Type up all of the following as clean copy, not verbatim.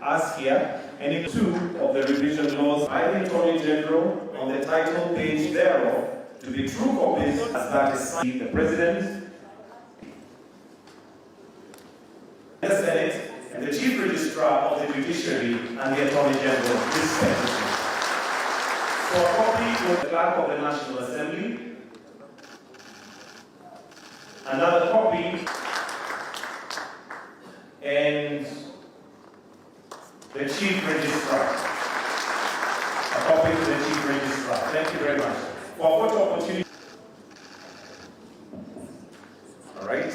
as here, and in 2 of the revision laws by the Attorney General on the title page thereof to be true copies as that is signed the President, the Senate, and the Chief Registrar of the Judiciary and the Attorney General respectively. For a copy with the Clerk of the National Assembly, another copy, and the Chief Registrar. A copy to the Chief Registrar. Thank you very much. For photo opportunity. All right.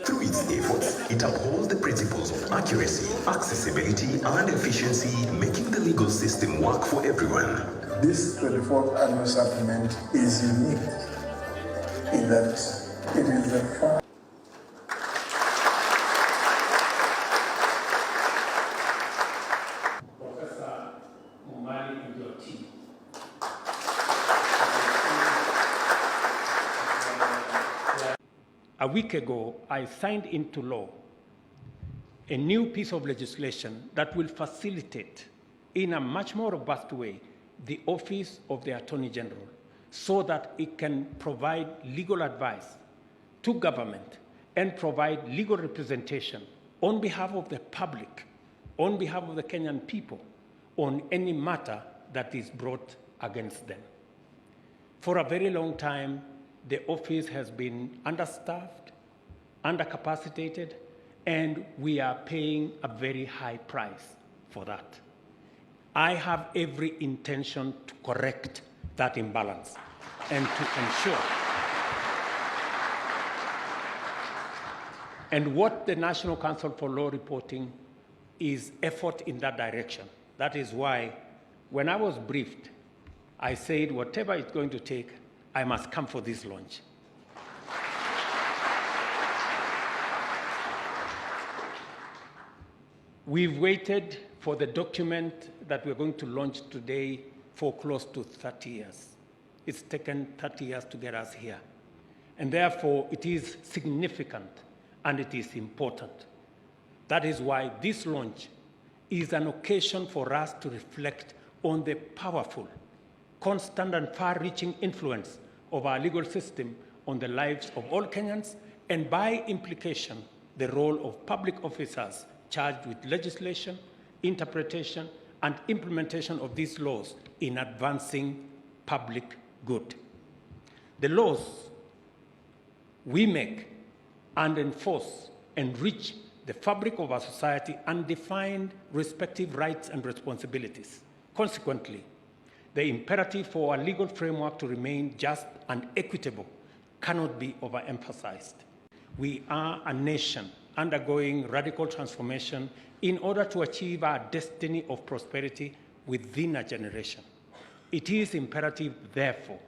Through its efforts, it upholds the principles of accuracy, accessibility, and efficiency, making the legal system work for everyone. This 24th annual supplement is unique in that it is the first. Professor Mumali and your team. A week ago, I signed into law a new piece of legislation that will facilitate, in a much more robust way, the office of the Attorney General so that it can provide legal advice to government and provide legal representation on behalf of the public, on behalf of the Kenyan people, on any matter that is brought against them. For a very long time, the office has been understaffed, undercapacitated, and we are paying a very high price for that. I have every intention to correct that imbalance and to ensure. And what the National Council for Law Reporting is effort in that direction. That is why, when I was briefed, I said, whatever it's going to take, I must come for this launch. We've waited for the document that we're going to launch today for close to 30 years. It's taken 30 years to get us here. And therefore, it is significant and it is important. That is why this launch is an occasion for us to reflect on the powerful, constant and far-reaching influence of our legal system on the lives of all Kenyans, and by implication, the role of public officers charged with legislation, interpretation, and implementation of these laws in advancing public good. The laws we make and enforce enrich the fabric of our society and define respective rights and responsibilities. Consequently, the imperative for our legal framework to remain just and equitable cannot be overemphasized. We are a nation undergoing radical transformation in order to achieve our destiny of prosperity within a generation. It is imperative, therefore,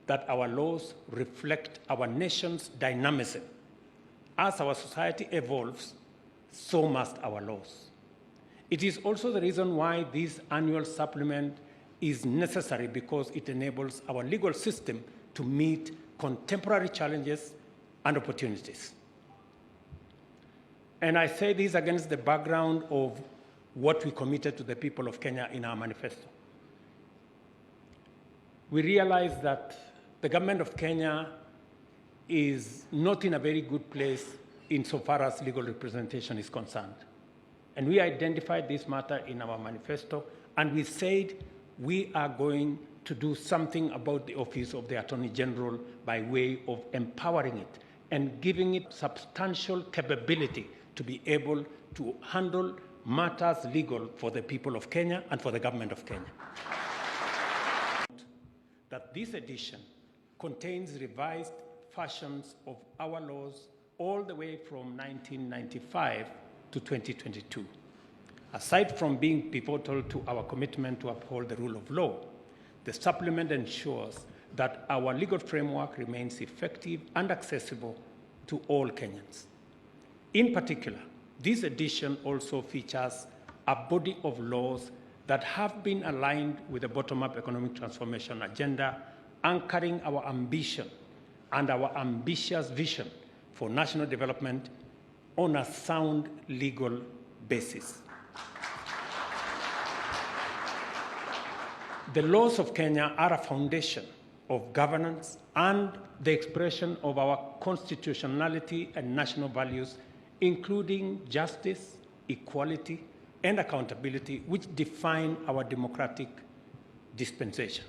that our laws reflect our nation's dynamism. As our society evolves, so must our laws. It is also the reason why this annual supplement is necessary, because it enables our legal system to meet contemporary challenges and opportunities. And I say this against the background of what we committed to the people of Kenya in our manifesto. We realize that the government of Kenya is not in a very good place insofar as legal representation is concerned. And we identified this matter in our manifesto, and we said we are going to do something about the office of the Attorney General by way of empowering it and giving it substantial capability to be able to handle matters legal for the people of Kenya and for the government of Kenya. That this edition contains revised versions of our laws all the way from 1995 to 2022. Aside from being pivotal to our commitment to uphold the rule of law, the supplement ensures that our legal framework remains effective and accessible to all Kenyans. In particular, this edition also features a body of laws that have been aligned with the bottom-up economic transformation agenda, anchoring our ambition and our ambitious vision for national development on a sound legal basis. The laws of Kenya are a foundation of governance and the expression of our constitutionality and national values, including justice, equality, and accountability, which define our democratic dispensation.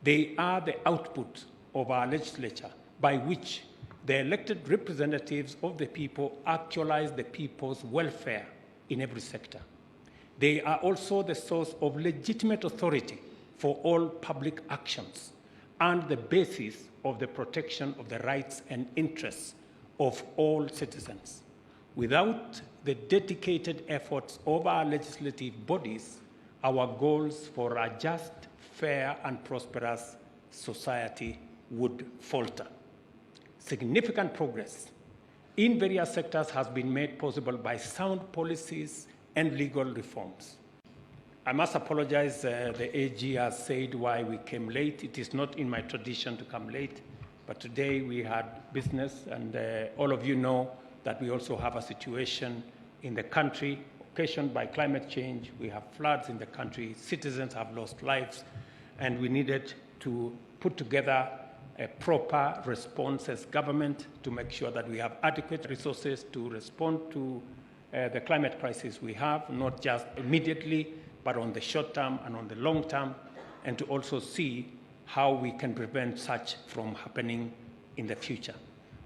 They are the output of our legislature, by which the elected representatives of the people actualize the people's welfare in every sector. They are also the source of legitimate authority for all public actions and the basis of the protection of the rights and interests of all citizens. Without the dedicated efforts of our legislative bodies, our goals for a just, fair, and prosperous society would falter. Significant progress in various sectors has been made possible by sound policies and legal reforms. I must apologize, the AG has said why we came late. It is not in my tradition to come late, but today we had business, and all of you know that we also have a situation in the country occasioned by climate change. We have floods in the country, citizens have lost lives, and we needed to put together a proper response as government to make sure that we have adequate resources to respond to the climate crisis we have, not just immediately, but on the short term and on the long term, and to also see how we can prevent such from happening in the future.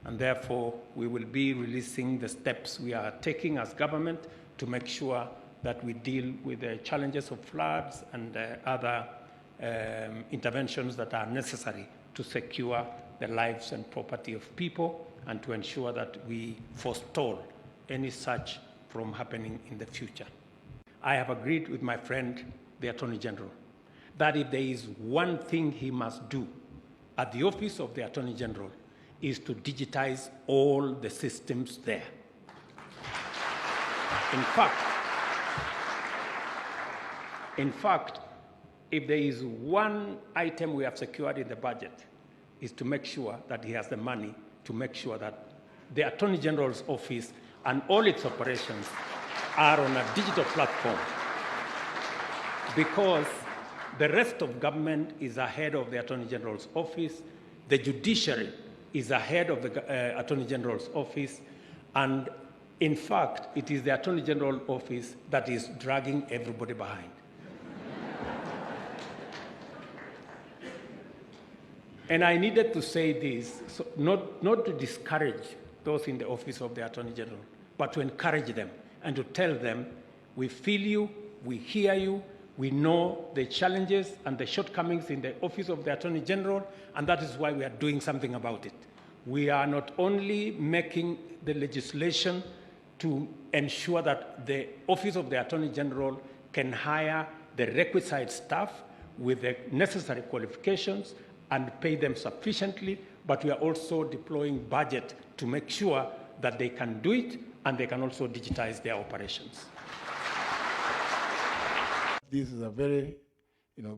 And therefore, we will be releasing the steps we are taking as government to make sure that we deal with the challenges of floods and other interventions that are necessary to secure the lives and property of people and to ensure that we forestall any such from happening in the future. I have agreed with my friend, the Attorney General, that if there is one thing he must do at the office of the Attorney General is to digitize all the systems there. In fact, if there is one item we have secured in the budget, is to make sure that he has the money to make sure that the Attorney General's office and all its operations are on a digital platform, because the rest of government is ahead of the Attorney General's office, the judiciary is ahead of the Attorney General's office, and in fact, it is the Attorney General's office that is dragging everybody behind. And I needed to say this, so not to discourage those in the office of the Attorney General, but to encourage them and to tell them, we feel you, we hear you, we know the challenges and the shortcomings in the office of the Attorney General, and that is why we are doing something about it. We are not only making the legislation to ensure that the office of the Attorney General can hire the requisite staff with the necessary qualifications and pay them sufficiently, but we are also deploying budget to make sure that they can do it and they can also digitize their operations. This is a very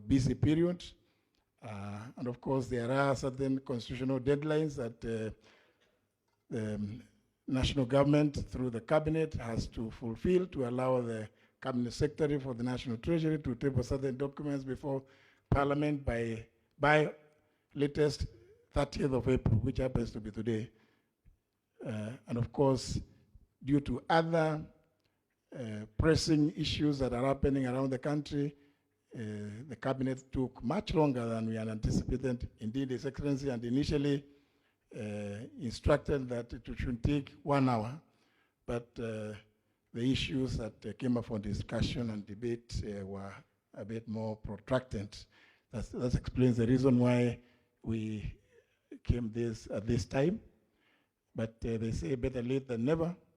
busy period. And of course, there are certain constitutional deadlines that the national government, through the cabinet, has to fulfill to allow the cabinet secretary for the National Treasury to table certain documents before Parliament by latest 30th of April, which happens to be today. And of course, due to other pressing issues that are happening around the country, the cabinet took much longer than we had anticipated. Indeed, His Excellency had initially instructed that it should take 1 hour, but the issues that came up for discussion and debate were a bit more protracted. That explains the reason why we came at this time. But they say better late than never.